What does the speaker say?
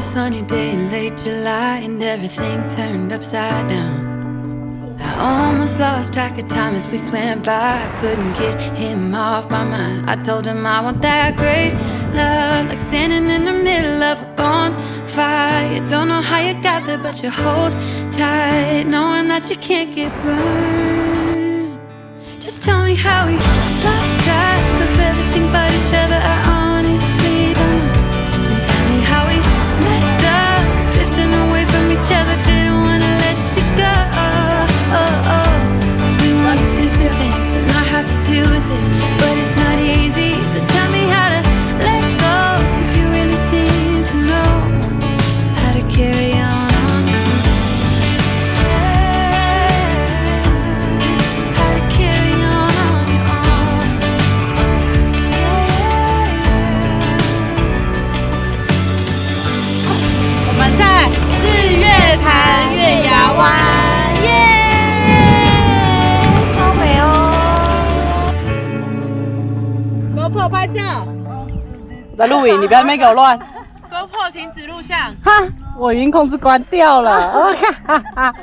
sunny day in late July, and everything turned upside down. I almost lost track of time as weeks went by. I couldn't get him off my mind. I told him I want that great love, like standing in the middle of a bonfire. You don't know how you got there, but you hold tight, knowing that you can't get burned. Just tell me how we lost track of everything but each other. I honestly don't know. And tell me how we messed up, drifting away from each other. Didn't wanna let you go. Cause we want different things and I have to deal with it, but it's not easy. So tell me how to let go, cause you really seem to know how to carry on. How to carry on. 我们在日月潭月牙湾。GoPro 拍照，我在录影，你不要在那边给我乱。GoPro 停止录像。哈，我语音控制关掉了。哈哈哈。